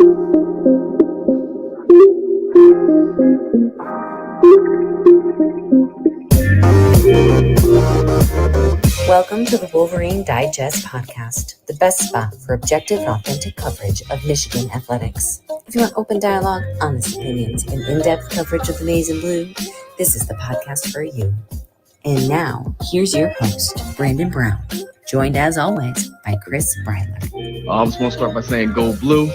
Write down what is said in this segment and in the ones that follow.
Welcome to the Wolverine Digest podcast, the best spot for objective and authentic coverage of Michigan athletics. If you want open dialogue, honest opinions, and in-depth coverage of the maize and blue, this is the podcast for you. And now, here's your host, Brandon Brown, joined as always by Chris Breiler. I just want to start by saying go blue.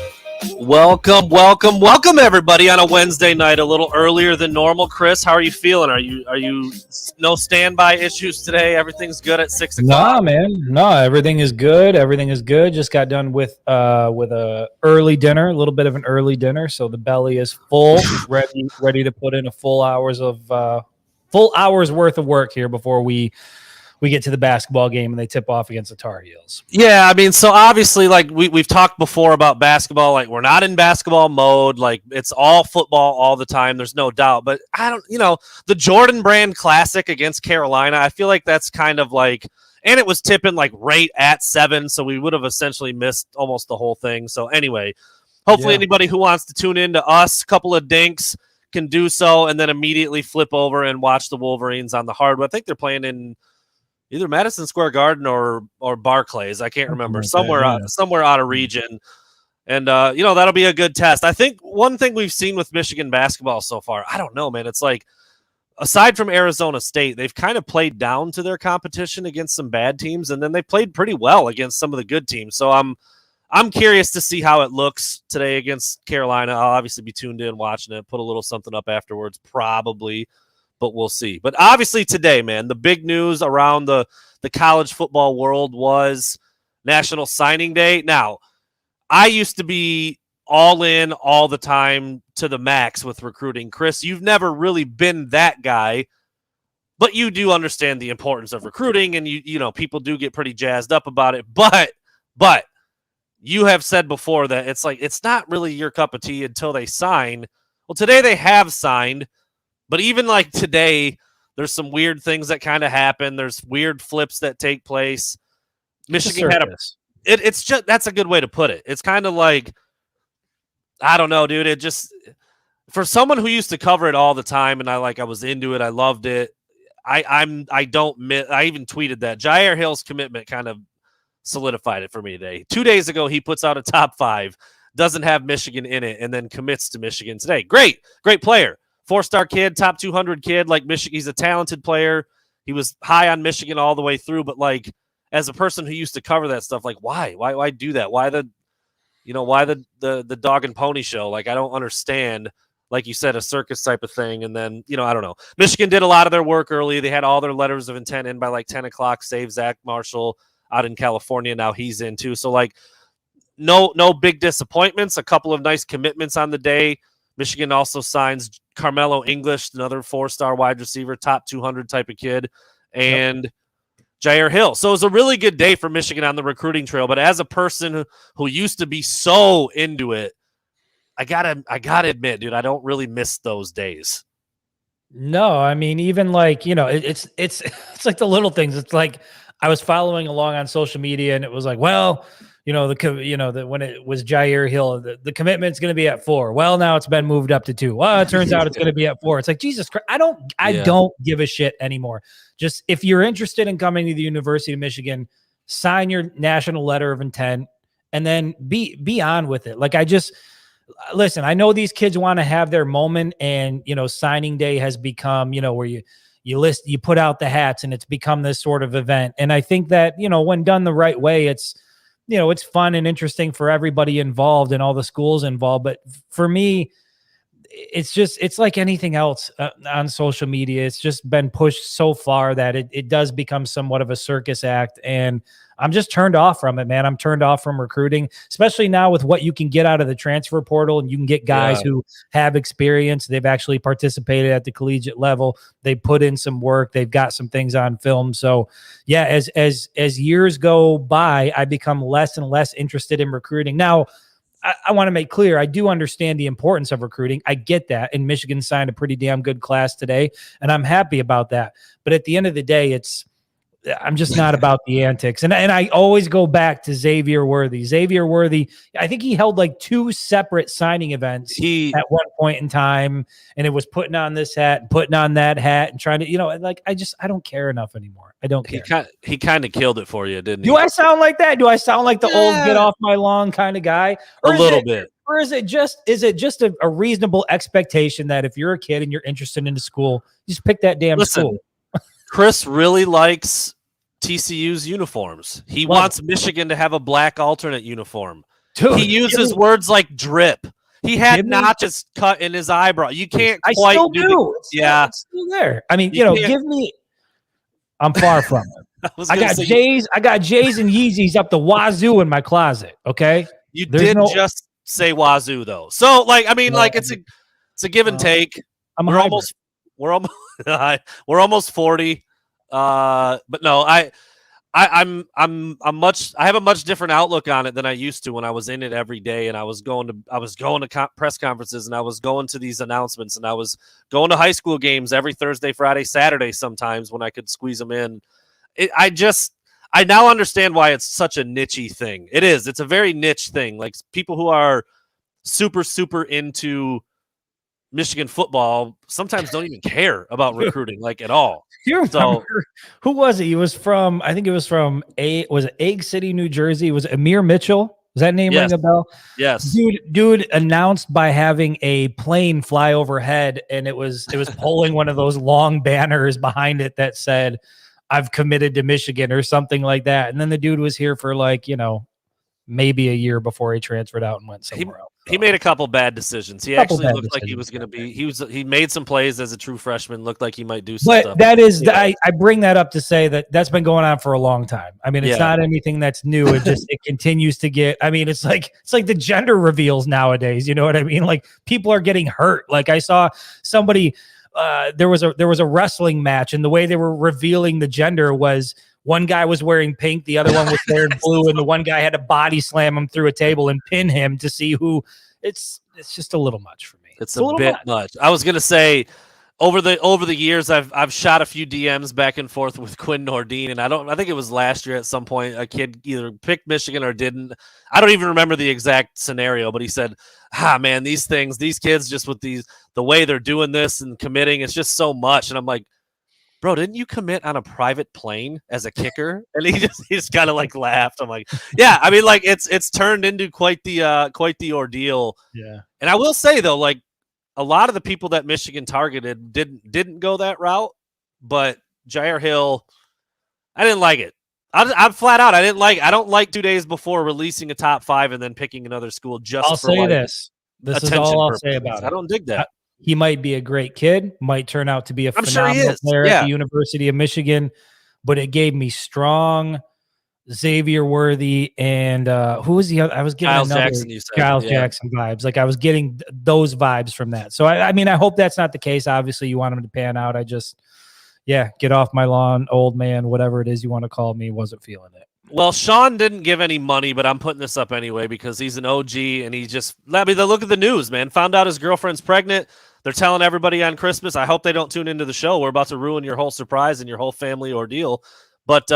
Welcome everybody on a Wednesday night, a little earlier than normal. Chris, how are you feeling? Are you no standby issues today? Everything's good at 6 o'clock? Nah, man. No, everything is good. Just got done with a early dinner, a little bit of an early dinner, so the belly is full, ready to put in a full hour's worth of work here before we get to the basketball game and they tip off against the Tar Heels. Yeah, I mean, so obviously, like we've talked before about basketball, like we're not in basketball mode, like it's all football all the time. There's no doubt, but the Jordan Brand Classic against Carolina, I feel like that's kind of like, and it was tipping like right at 7, so we would have essentially missed almost the whole thing. So anyway, hopefully anybody who wants to tune in to us, a couple of dinks, can do so, and then immediately flip over and watch the Wolverines on the hardwood. I think they're playing in either Madison Square Garden or Barclays. I can't remember. Somewhere out of region. And, that'll be a good test. I think one thing we've seen with Michigan basketball so far, I don't know, man. It's like, aside from Arizona State, they've kind of played down to their competition against some bad teams, and then they played pretty well against some of the good teams. So I'm curious to see how it looks today against Carolina. I'll obviously be tuned in watching it, put a little something up afterwards, probably. But we'll see. But obviously today, man, the big news around the college football world was National Signing Day. Now, I used to be all in all the time to the max with recruiting. Chris, you've never really been that guy, but you do understand the importance of recruiting, and you know people do get pretty jazzed up about it. But you have said before that it's like it's not really your cup of tea until they sign. Well, today they have signed. But even like today, there's some weird things that kind of happen. There's weird flips that take place. Michigan had it's just, that's a good way to put it. It's kind of like, I don't know, dude. It just, for someone who used to cover it all the time, and I was into it. I loved it. I even tweeted that Jair Hill's commitment kind of solidified it for me today. 2 days ago, he puts out a top 5, doesn't have Michigan in it, and then commits to Michigan today. Great player. 4-star kid, top 200 kid, like Michigan. He's a talented player. He was high on Michigan all the way through, but like as a person who used to cover that stuff, like why do that? Why the dog and pony show? Like I don't understand. Like you said, a circus type of thing, and then I don't know. Michigan did a lot of their work early. They had all their letters of intent in by like 10 o'clock. Save Zach Marshall out in California. Now he's in too. So like no big disappointments. A couple of nice commitments on the day. Michigan also signs Carmelo English, another 4-star wide receiver, top 200 type of kid, and Jair Hill. So it was a really good day for Michigan on the recruiting trail. But as a person who used to be so into it, I gotta admit, dude, I don't really miss those days. No, I mean, even like it's like the little things. It's like I was following along on social media, and it was like, well. When it was Jair Hill, the commitment's going to be at 4. Well, now it's been moved up to 2. Well, it turns out it's going to be at 4. It's like, Jesus Christ, I don't give a shit anymore. Just if you're interested in coming to the University of Michigan, sign your national letter of intent and then be on with it. Like listen, I know these kids want to have their moment, and signing day has become, where you put out the hats and it's become this sort of event. And I think that, when done the right way, it's fun and interesting for everybody involved and all the schools involved. But for me, it's like anything else on social media. It's just been pushed so far that it does become somewhat of a circus act. And I'm just turned off from it, man. I'm turned off from recruiting, especially now with what you can get out of the transfer portal, and you can get guys who have experience. They've actually participated at the collegiate level. They put in some work. They've got some things on film. So yeah, as years go by, I become less and less interested in recruiting. Now, I want to make clear, I do understand the importance of recruiting. I get that. And Michigan signed a pretty damn good class today, and I'm happy about that. But at the end of the day, I'm just not about the antics. And I always go back to Xavier Worthy. Xavier Worthy, I think he held like 2 separate signing events at one point in time, and it was putting on this hat and putting on that hat and trying to, like, I don't care enough anymore. I don't care. He kind of killed it for you, didn't he? Do I sound like that? Do I sound like the old get off my lawn kind of guy? Or a little bit. Or is it just a reasonable expectation that if you're a kid and you're interested in a school, you just pick that damn school? Chris really likes TCU's uniforms. He wants Michigan to have a black alternate uniform. Dude, he uses words like drip. He had notches cut in his eyebrow. You can't quite do it. Yeah. It's still there. I mean, give me – I'm far from it. I got J's and Yeezys up the wazoo in my closet, okay? You did just say wazoo, though. So, it's a give and take. We're almost 40. But no, I have a much different outlook on it than I used to when I was in it every day, and I was going to press conferences, and I was going to these announcements, and I was going to high school games every Thursday, Friday, Saturday sometimes when I could squeeze them in. I now understand why it's such a niche-y thing. It is. It's a very niche thing. Like, people who are super, super into Michigan football sometimes don't even care about recruiting, like, at all. You remember who was it? He was from, I think it was from Egg City, New Jersey. Was it Amir Mitchell? Does that name ring a bell? Yes. Dude announced by having a plane fly overhead, and it was pulling one of those long banners behind it that said, "I've committed to Michigan," or something like that. And then the dude was here for maybe a year before he transferred out and went somewhere else. He made a couple bad decisions. He actually looked like he was going to be. He made some plays as a true freshman. Looked like he might do some stuff. That is, I bring that up to say that's been going on for a long time. I mean, it's not anything that's new. It continues to get. I mean, it's like the gender reveals nowadays. You know what I mean? Like, people are getting hurt. Like, I saw somebody. There was a wrestling match, and the way they were revealing the gender was, one guy was wearing pink, the other one was wearing blue, and the one guy had to body slam him through a table and pin him to see who. It's just a little much for me. It's a bit much. I was gonna say, over the years, I've shot a few DMs back and forth with Quinn Nordine, and I think it was last year at some point a kid either picked Michigan or didn't. I don't even remember the exact scenario, but he said, man, these kids just with the way they're doing this and committing, it's just so much. And I'm like, bro, didn't you commit on a private plane as a kicker? And he just kind of like laughed. I'm like, yeah, I mean, like, it's turned into quite the ordeal. Yeah. And I will say, though, like, a lot of the people that Michigan targeted didn't go that route, but Jair Hill, I didn't like it. I'm flat out. I don't like 2 days before releasing a top 5 and then picking another school just. I'll say this. This is all I'll say about it. I don't dig that. He might be a great kid, might turn out to be a phenomenal player at the University of Michigan, but it gave me strong Xavier Worthy and who was the other? I was getting Giles Jackson vibes. Like, I was getting those vibes from that. So I mean, I hope that's not the case. Obviously, you want him to pan out. I just, get off my lawn, old man, whatever it is you want to call me. Wasn't feeling it. Well, Sean didn't give any money, but I'm putting this up anyway because he's an OG and he just let me look at the news, man. Found out his girlfriend's pregnant. They're telling everybody on Christmas. I hope they don't tune into the show. We're about to ruin your whole surprise and your whole family ordeal. But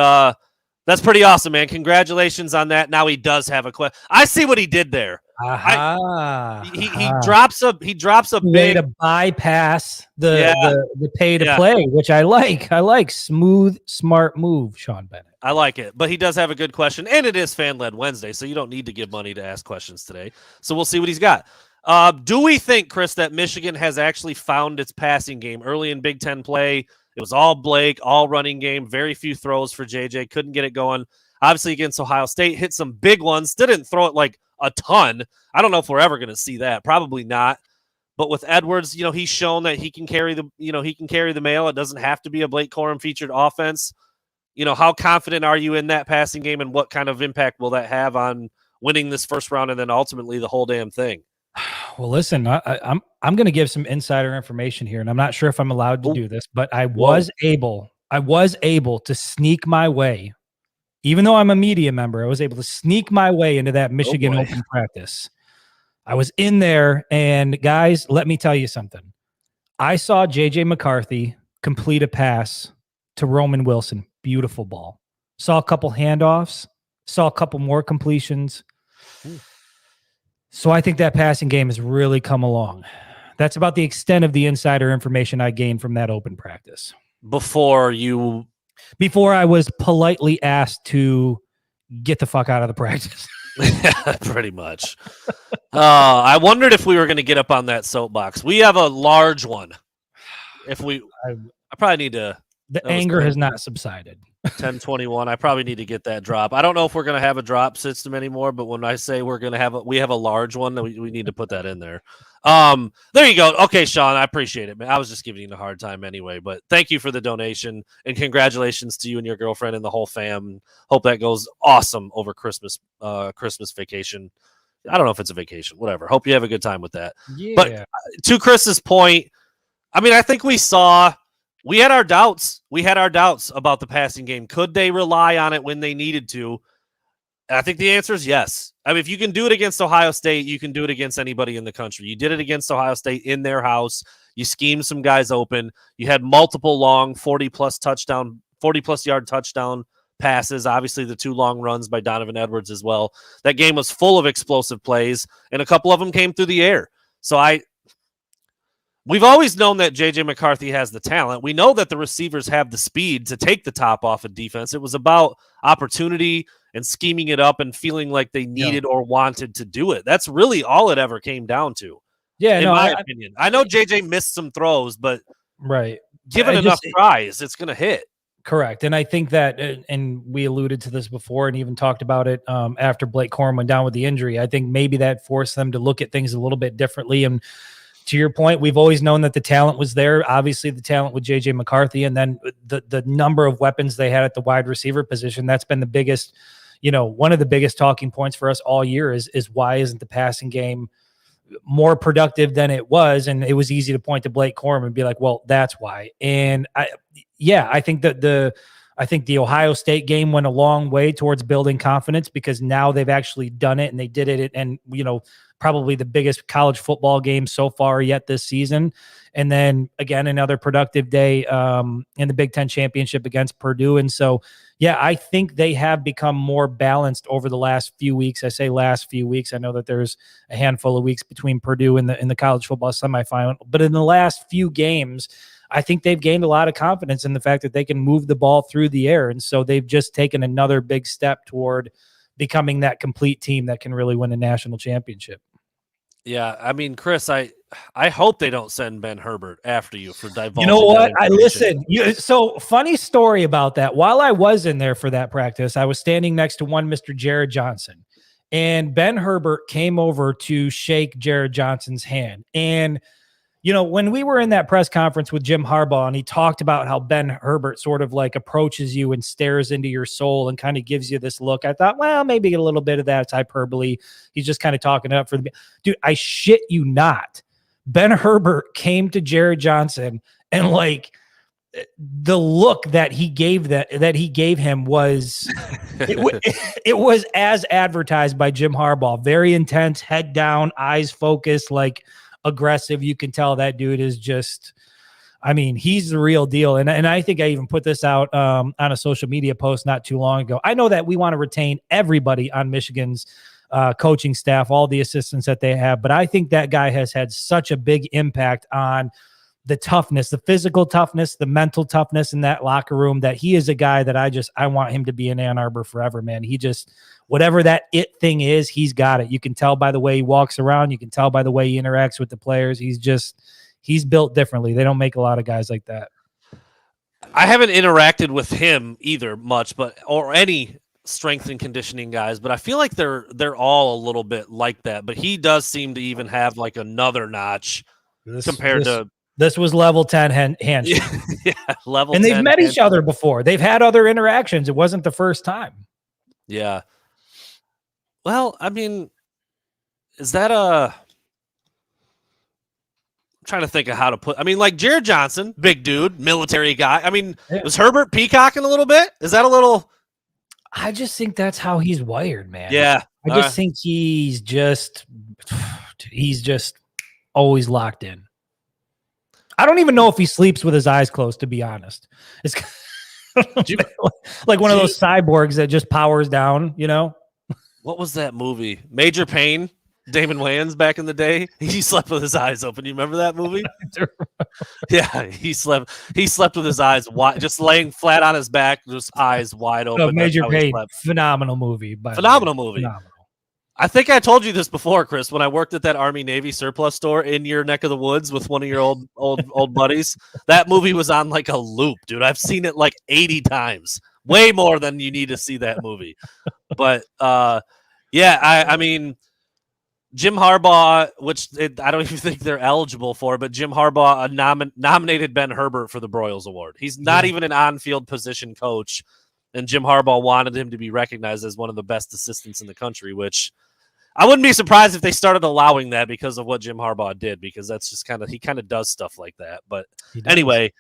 that's pretty awesome, man. Congratulations on that. Now he does have a question. I see what he did there. He drops a way to bypass the pay to play, which I like. I like smooth, smart move, Sean Bennett. I like it, but he does have a good question, and it is Fan-Led Wednesday, so you don't need to give money to ask questions today. So we'll see what he's got. Do we think, Chris, that Michigan has actually found its passing game early in Big Ten play? It was all Blake, all running game, very few throws for JJ, couldn't get it going. Obviously against Ohio State, hit some big ones, didn't throw it like a ton. I don't know if we're ever going to see that. Probably not. But with Edwards, he's shown that he can carry the mail. It doesn't have to be a Blake Corum featured offense. How confident are you in that passing game, and what kind of impact will that have on winning this first round and then ultimately the whole damn thing? Well, listen, I'm going to give some insider information here, and I'm not sure if I'm allowed to do this, but I was able to sneak my way, even though I'm a media member. I was able to sneak my way into that Michigan open practice. I was in there, and guys, let me tell you something. I saw JJ McCarthy complete a pass to Roman Wilson beautiful ball. Saw a couple handoffs, saw a couple more completions. So I think that passing game has really come along. That's about the extent of the insider information I gained from that open practice. Before I was politely asked to get the fuck out of the practice. pretty much. I wondered if we were going to get up on that soapbox. We have a large one. I probably need to. The anger has not subsided. 1021. I probably need to get that drop. I don't know if we're going to have a drop system anymore, but when I say we have a large one, we need to put that in there. There you go. Okay, Sean, I appreciate it, man. I was just giving you a hard time anyway, but thank you for the donation and congratulations to you and your girlfriend and the whole fam. Hope that goes awesome over Christmas vacation. I don't know if it's a vacation, whatever. Hope you have a good time with that. Yeah. But to Chris's point, I mean, I think we had our doubts. We had our doubts about the passing game. Could they rely on it when they needed to? And I think the answer is yes. I mean, if you can do it against Ohio State, you can do it against anybody in the country. You did it against Ohio State in their house. You schemed some guys open. You had multiple long 40-plus yard touchdown passes. Obviously, the 2 long runs by Donovan Edwards as well. That game was full of explosive plays, and a couple of them came through the air. So we've always known that J.J. McCarthy has the talent. We know that the receivers have the speed to take the top off of defense. It was about opportunity and scheming it up and feeling like they needed or wanted to do it. That's really all it ever came down to. Yeah, in my opinion. I know J.J. missed some throws, but given enough tries, it's going to hit. Correct. And I think that, and we alluded to this before and even talked about it after Blake Corum went down with the injury, I think maybe that forced them to look at things a little bit differently. And to your point, we've always known that the talent was there. Obviously, the talent with J.J. McCarthy, and then the number of weapons they had at the wide receiver position. That's been the biggest, one of the biggest talking points for us all year is why isn't the passing game more productive than it was? And it was easy to point to Blake Corum and be like, well, that's why. And I think that the Ohio State game went a long way towards building confidence because now they've actually done it and they did it. And, probably the biggest college football game so far yet this season. And then again, another productive day in the Big Ten championship against Purdue. And so, I think they have become more balanced over the last few weeks. I say last few weeks. I know that there's a handful of weeks between Purdue and the college football semifinal, but in the last few games, I think they've gained a lot of confidence in the fact that they can move the ball through the air. And so they've just taken another big step toward becoming that complete team that can really win a national championship. Yeah, I mean, Chris, I hope they don't send Ben Herbert after you for divulging. You know what? So funny story about that. While I was in there for that practice, I was standing next to one Mr. Jared Johnson, and Ben Herbert came over to shake Jared Johnson's hand. And when we were in that press conference with Jim Harbaugh and he talked about how Ben Herbert sort of like approaches you and stares into your soul and kind of gives you this look, I thought, well, maybe a little bit of that's hyperbole. He's just kind of talking it up for the dude. I shit you not. Ben Herbert came to Jared Johnson and like the look that he gave him was it was as advertised by Jim Harbaugh. Very intense, head down, eyes focused, like aggressive. You can tell that dude is just, he's the real deal. And I think I even put this out on a social media post not too long ago. I know that we want to retain everybody on Michigan's coaching staff, all the assistants that they have, but I think that guy has had such a big impact on the toughness, the physical toughness, the mental toughness in that locker room, that he is a guy that I want him to be in Ann Arbor forever, man. He just, whatever that it thing is, he's got it. You can tell by the way he walks around. You can tell by the way he interacts with the players. He's built differently. They don't make a lot of guys like that. I haven't interacted with him either much, or any strength and conditioning guys, but I feel like they're all a little bit like that. But he does seem to even have like another notch compared to. This was level 10 handshake. Yeah, level 10. And they've met each other before. They've had other interactions. It wasn't the first time. Yeah. Well, is that I'm trying to think of how to put. Like Jared Johnson, big dude, military guy. Was Herbert peacocking a little bit? Is that a little? I just think that's how he's wired, man. Yeah. I just think he's just always locked in. I don't even know if he sleeps with his eyes closed, to be honest. Like one of those cyborgs that just powers down, you know? What was that movie? Major Pain? Damon Wayans back in the day? He slept with his eyes open. You remember that movie? Yeah, he slept with his eyes wide, just laying flat on his back, just eyes wide open. Major Pain, phenomenal movie. Phenomenal movie. I think I told you this before, Chris, when I worked at that Army Navy surplus store in your neck of the woods with one of your old buddies. That movie was on like a loop, dude. I've seen it like 80 times. Way more than you need to see that movie. But yeah, I mean, Jim Harbaugh, which I don't even think they're eligible for, but Jim Harbaugh nominated Ben Herbert for the Broyles Award. He's not even an on-field position coach, and Jim Harbaugh wanted him to be recognized as one of the best assistants in the country, which I wouldn't be surprised if they started allowing that because of what Jim Harbaugh did, because that's just he kind of does stuff like that. But anyway,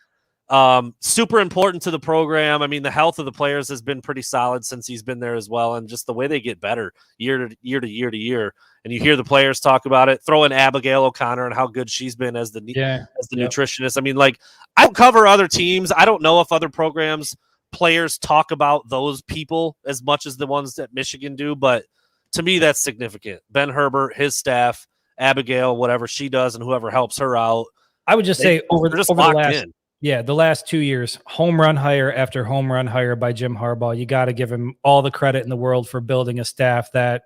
super important to the program. I mean, the health of the players has been pretty solid since he's been there as well, and just the way they get better year to year. And you hear the players talk about it. Throw in Abigail O'Connor and how good she's been as the nutritionist. I mean, like, I don't cover other teams. I don't know if other programs players talk about those people as much as the ones that Michigan do, but to me, that's significant. Ben Herbert, his staff, Abigail, whatever she does, and whoever helps her out. I would just say over the last 2 years, home run hire after home run hire by Jim Harbaugh. You got to give him all the credit in the world for building a staff that,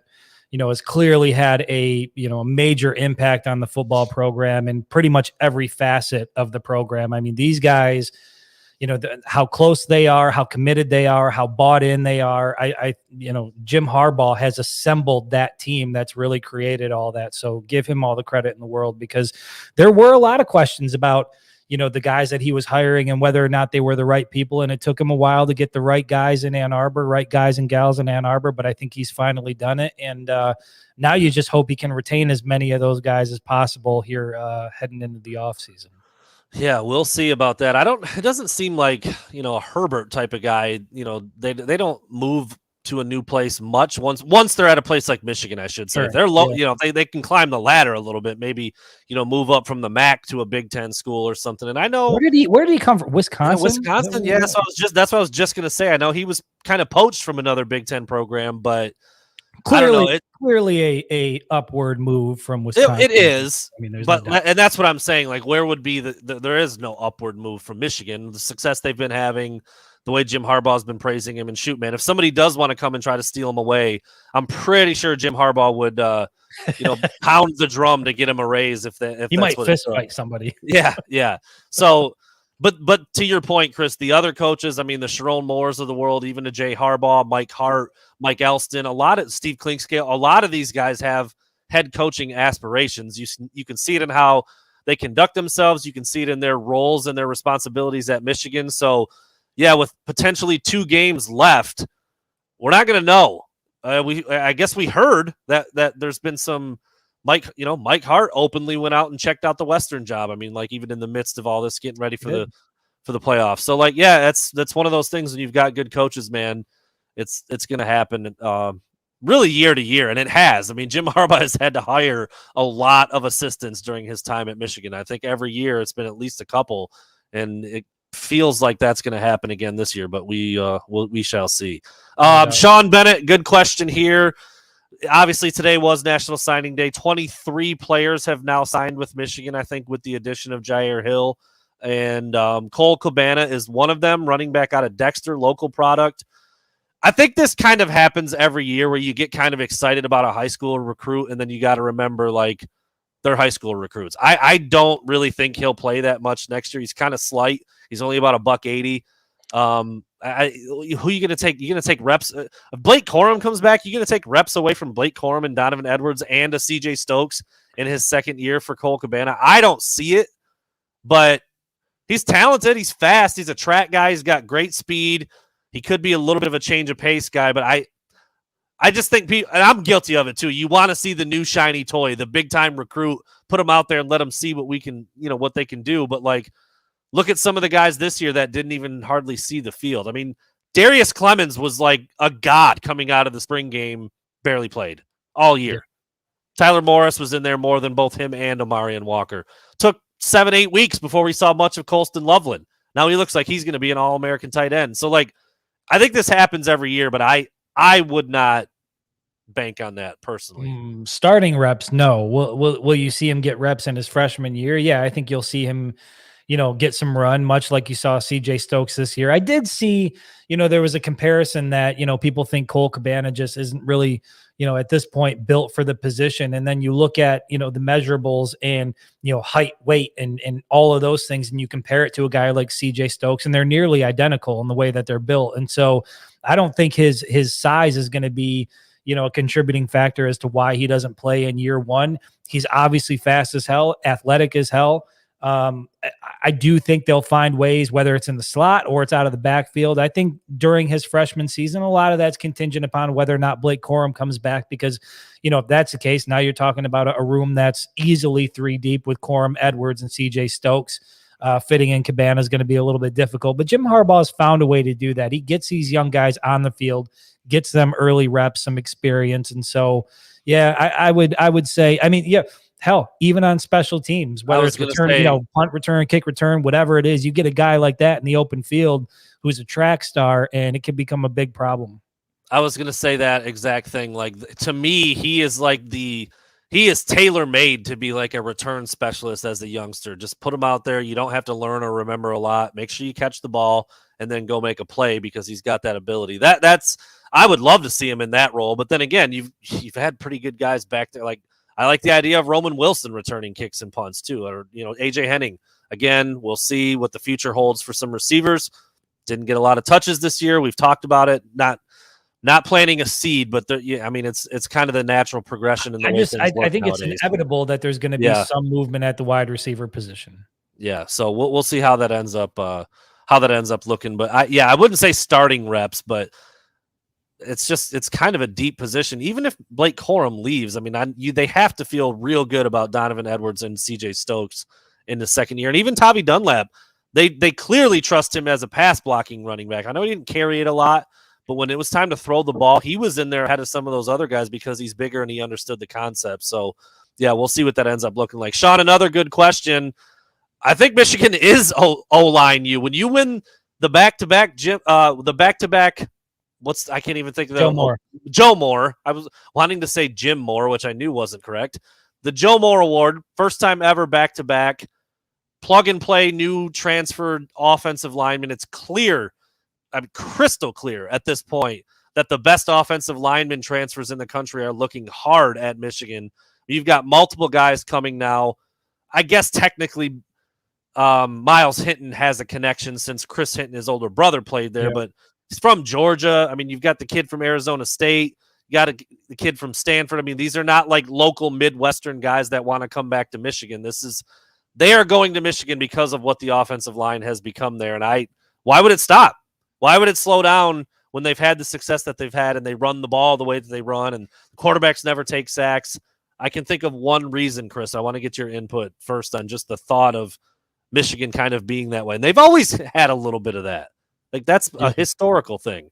you know, has clearly had a major impact on the football program and pretty much every facet of the program. I mean, these guys, you know, how close they are, how committed they are, how bought in they are. Jim Harbaugh has assembled that team that's really created all that. So give him all the credit in the world, because there were a lot of questions about, you know, the guys that he was hiring and whether or not they were the right people. And it took him a while to get the right guys in Ann Arbor, right guys and gals in Ann Arbor, but I think he's finally done it. And now you just hope he can retain as many of those guys as possible here heading into the offseason. Yeah, we'll see about that. It doesn't seem like, you know, a Herbert type of guy, you know, they don't move to a new place much once they're at a place like Michigan, I should say. Sure. If they're low, you know, they can climb the ladder a little bit, maybe, you know, move up from the MAC to a Big Ten school or something. And I know where did he come from? Wisconsin? Wisconsin. Yeah, that's what I was just gonna say. I know he was kind of poached from another Big Ten program, but clearly a upward move from Wisconsin. It is. I mean, and that's what I'm saying. Like, where would be there is no upward move from Michigan. The success they've been having, the way Jim Harbaugh's been praising him, and shoot, man, if somebody does want to come and try to steal him away, I'm pretty sure Jim Harbaugh would, pound the drum to get him a raise if he might fist fight somebody. Yeah. So, but to your point, Chris, the other coaches, I mean, the Sharon Moores of the world, even to Jay Harbaugh, Mike Hart, Mike Elston, Steve Klinkscale, a lot of these guys have head coaching aspirations. You can see it in how they conduct themselves. You can see it in their roles and their responsibilities at Michigan. So, yeah, with potentially 2 games left, we're not going to know. I guess we heard that there's been some Mike Hart openly went out and checked out the Western job. I mean, like, even in the midst of all this, getting ready for the playoffs. So, like, yeah, that's one of those things when you've got good coaches, man. It's going to happen really year to year, and it has. I mean, Jim Harbaugh has had to hire a lot of assistants during his time at Michigan. I think every year it's been at least a couple, and it feels like that's going to happen again this year, but we shall see. Sean Bennett, good question here. Obviously, today was National Signing Day. 23 players have now signed with Michigan, I think, with the addition of Jair Hill. And Cole Cabana is one of them, running back out of Dexter, local product. I think this kind of happens every year where you get kind of excited about a high school recruit, and then you got to remember, like, they're high school recruits. I don't really think he'll play that much next year. He's kind of slight. He's only about $180. Who are you going to take? You're going to take reps. If Blake Corum comes back, you're going to take reps away from Blake Corum and Donovan Edwards and a CJ Stokes in his second year for Cole Cabana. I don't see it, but he's talented. He's fast. He's a track guy. He's got great speed. He could be a little bit of a change of pace guy, but I just think people, and I'm guilty of it too. You want to see the new shiny toy, the big time recruit, put them out there and let them see what we can, what they can do. But, like, look at some of the guys this year that didn't even hardly see the field. I mean, Darius Clemens was like a god coming out of the spring game, barely played all year. Tyler Morris was in there more than both him and Omarion Walker. Took 7-8 weeks before we saw much of Colston Loveland. Now he looks like he's going to be an All-American tight end. So, like, I think this happens every year, but I would not bank on that personally. Starting reps, no. Will you see him get reps in his freshman year? Yeah, I think you'll see him, get some run, much like you saw CJ Stokes this year. I did see, there was a comparison that, people think Cole Cabana just isn't really, at this point built for the position. And then you look at, the measurables and, height, weight, and all of those things, and you compare it to a guy like CJ Stokes, and they're nearly identical in the way that they're built. And so I don't think his size is going to be, a contributing factor as to why he doesn't play in year one. He's obviously fast as hell, athletic as hell. I do think they'll find ways, whether it's in the slot or it's out of the backfield. I think during his freshman season, a lot of that's contingent upon whether or not Blake Corum comes back, because, if that's the case, now you're talking about a room that's easily 3 deep with Corum, Edwards, and CJ Stokes. Fitting in Cabana is going to be a little bit difficult, but Jim Harbaugh has found a way to do that. He gets these young guys on the field, gets them early reps, some experience. And so, yeah, I would say, hell, even on special teams, whether it's return, punt return, kick return, whatever it is, you get a guy like that in the open field who's a track star, and it can become a big problem. I was going to say that exact thing. Like, to me, he is tailor-made to be like a return specialist as a youngster. Just put him out there. You don't have to learn or remember a lot. Make sure you catch the ball and then go make a play, because he's got that ability. That's I would love to see him in that role. But then again, you've had pretty good guys back there. Like, I like the idea of Roman Wilson returning kicks and punts too, or AJ Henning. Again, we'll see what the future holds for some receivers. Didn't get a lot of touches this year. We've talked about it. Not planting a seed, but it's kind of the natural progression in the way things work I think nowadays. It's inevitable that there's going to be some movement at the wide receiver position. Yeah, so we'll see how that ends up looking. But I wouldn't say starting reps, but it's kind of a deep position. Even if Blake Corum leaves, they have to feel real good about Donovan Edwards and CJ Stokes in the second year, and even Tommy Dunlap. They clearly trust him as a pass blocking running back. I know he didn't carry it a lot, but when it was time to throw the ball, he was in there ahead of some of those other guys because he's bigger and he understood the concept. So, yeah, we'll see what that ends up looking like. Sean, another good question. I think Michigan is O-line you. When you win the back-to-back, I can't even think of that. Joe Moore. I was wanting to say Jim Moore, which I knew wasn't correct. The Joe Moore Award, first time ever back-to-back, plug-and-play, new transferred offensive lineman. It's clear, crystal clear at this point, that the best offensive lineman transfers in the country are looking hard at Michigan. You've got multiple guys coming now. I guess technically Miles Hinton has a connection since Chris Hinton, his older brother, played there, but he's from Georgia. You've got the kid from Arizona State. You got the kid from Stanford. These are not like local Midwestern guys that want to come back to Michigan. They are going to Michigan because of what the offensive line has become there. And why would it stop? Why would it slow down when they've had the success that they've had and they run the ball the way that they run and the quarterbacks never take sacks? I can think of one reason, Chris. I want to get your input first on just the thought of Michigan kind of being that way. And they've always had a little bit of that. Like, that's a historical thing.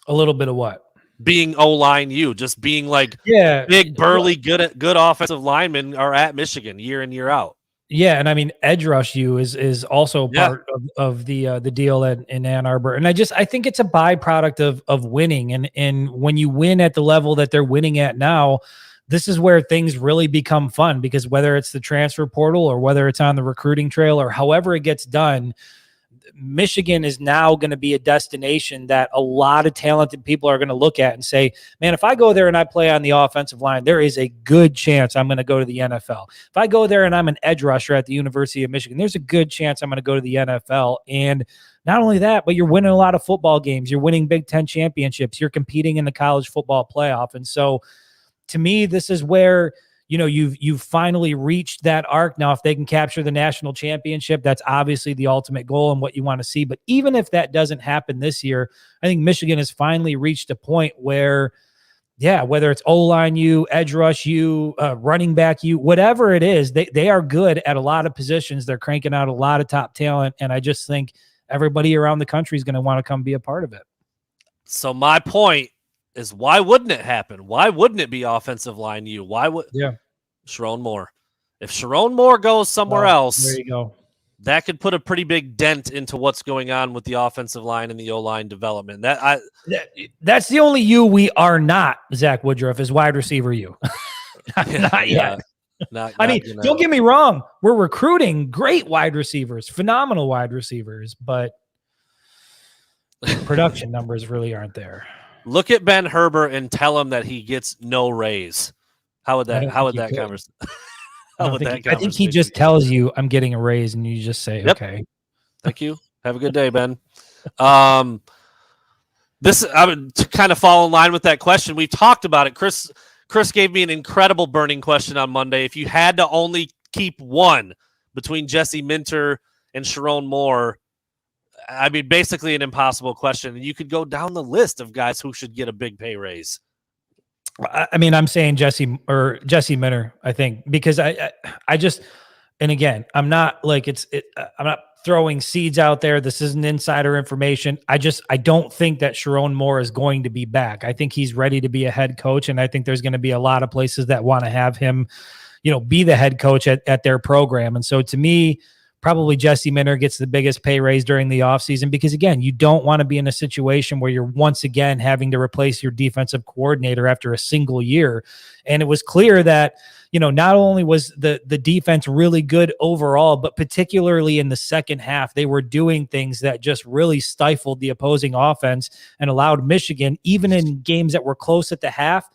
A little bit of what? Being O-line you, just being like big, burly, good offensive linemen are at Michigan year in, year out. Yeah, and edge rush you is also part of the deal in Ann Arbor, and I think it's a byproduct of winning, and when you win at the level that they're winning at now, this is where things really become fun, because whether it's the transfer portal or whether it's on the recruiting trail or however it gets done, Michigan is now going to be a destination that a lot of talented people are going to look at and say, man, if I go there and I play on the offensive line, there is a good chance I'm going to go to the NFL. If I go there and I'm an edge rusher at the University of Michigan, there's a good chance I'm going to go to the NFL. And not only that, but you're winning a lot of football games. You're winning Big Ten championships. You're competing in the college football playoff. And so to me, this is where you've finally reached that arc. Now, if they can capture the national championship, that's obviously the ultimate goal and what you want to see. But even if that doesn't happen this year, I think Michigan has finally reached a point where, whether it's O-line you, edge rush you, running back you, whatever it is, they are good at a lot of positions. They're cranking out a lot of top talent. And I just think everybody around the country is going to want to come be a part of it. So my point is, why wouldn't it happen? Why wouldn't it be offensive line you? Why would Sharon Moore? If Sharon Moore goes somewhere else, there you go. that could put a pretty big dent into what's going on with the offensive line and the O-line development. That's the only you we are not, Zach Woodruff, is wide receiver you. Not yet. I mean, don't get me wrong. We're recruiting great wide receivers, phenomenal wide receivers, but production numbers really aren't there. Look at Ben Herbert and tell him that he gets no raise. How would that conversation? I think he just tells you I'm getting a raise, and you just say, okay. Thank you. Have a good day, Ben. This I would kind of fall in line with that question. We've talked about it. Chris gave me an incredible burning question on Monday. If you had to only keep one between Jesse Minter and Sharon Moore, I mean, basically an impossible question. And you could go down the list of guys who should get a big pay raise. I mean, I'm saying Jesse Minter, I think, because I just, and again, I'm not like I'm not throwing seeds out there. This isn't insider information. I don't think that Sharon Moore is going to be back. I think he's ready to be a head coach. And I think there's going to be a lot of places that want to have him, be the head coach at their program. And so to me, probably Jesse Minter gets the biggest pay raise during the offseason because, again, you don't want to be in a situation where you're once again having to replace your defensive coordinator after a single year. And it was clear that, not only was the defense really good overall, but particularly in the second half, they were doing things that just really stifled the opposing offense and allowed Michigan, even in games that were close at the half,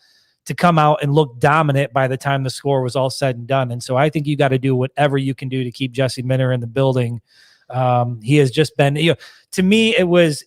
to come out and look dominant by the time the score was all said and done. And so I think you got to do whatever you can do to keep Jesse Minter in the building. He has just been, to me, it was,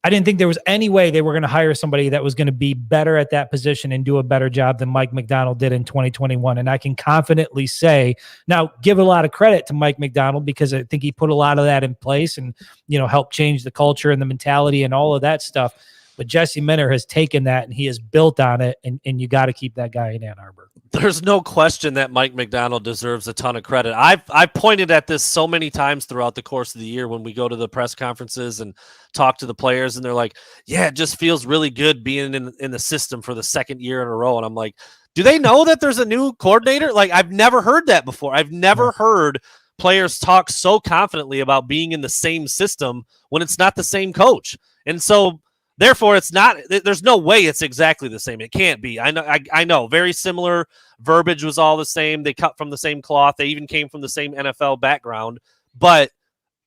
I didn't think there was any way they were going to hire somebody that was going to be better at that position and do a better job than Mike Macdonald did in 2021. And I can confidently say, now give a lot of credit to Mike Macdonald because I think he put a lot of that in place and, helped change the culture and the mentality and all of that stuff. But Jesse Minter has taken that and he has built on it, and you got to keep that guy in Ann Arbor. There's no question that Mike Macdonald deserves a ton of credit. I've pointed at this so many times throughout the course of the year when we go to the press conferences and talk to the players, and they're like, yeah, it just feels really good being in the system for the second year in a row. And I'm like, do they know that there's a new coordinator? Like, I've never heard that before. I've never heard players talk so confidently about being in the same system when it's not the same coach. And so therefore, it's not. There's no way it's exactly the same. It can't be. I know. Very similar. Verbiage was all the same. They cut from the same cloth. They even came from the same NFL background. But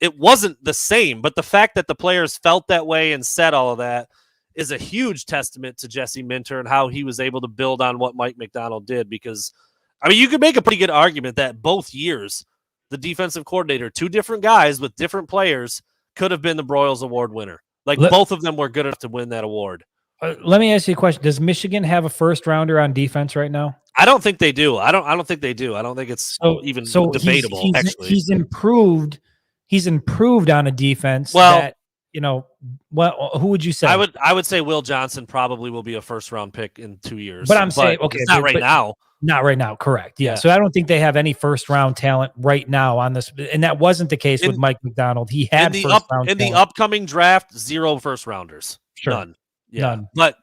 it wasn't the same. But the fact that the players felt that way and said all of that is a huge testament to Jesse Minter and how he was able to build on what Mike Macdonald did. Because, I mean, you could make a pretty good argument that both years, the defensive coordinator, two different guys with different players, could have been the Broyles Award winner. Like, both of them were good enough to win that award. Let me ask you a question. Does Michigan have a first rounder on defense right now? I don't think they do. I don't think they do. I don't think it's even debatable. Actually, he's improved. He's improved on a defense. Well, who would you say? I would say Will Johnson probably will be a first round pick in 2 years. But I'm saying, okay, not right now. Not right now, correct. Yeah. So I don't think they have any first round talent right now on this. And that wasn't the case with Mike Macdonald. He had in the upcoming draft, 0 first rounders. Sure. None. Yeah. None. But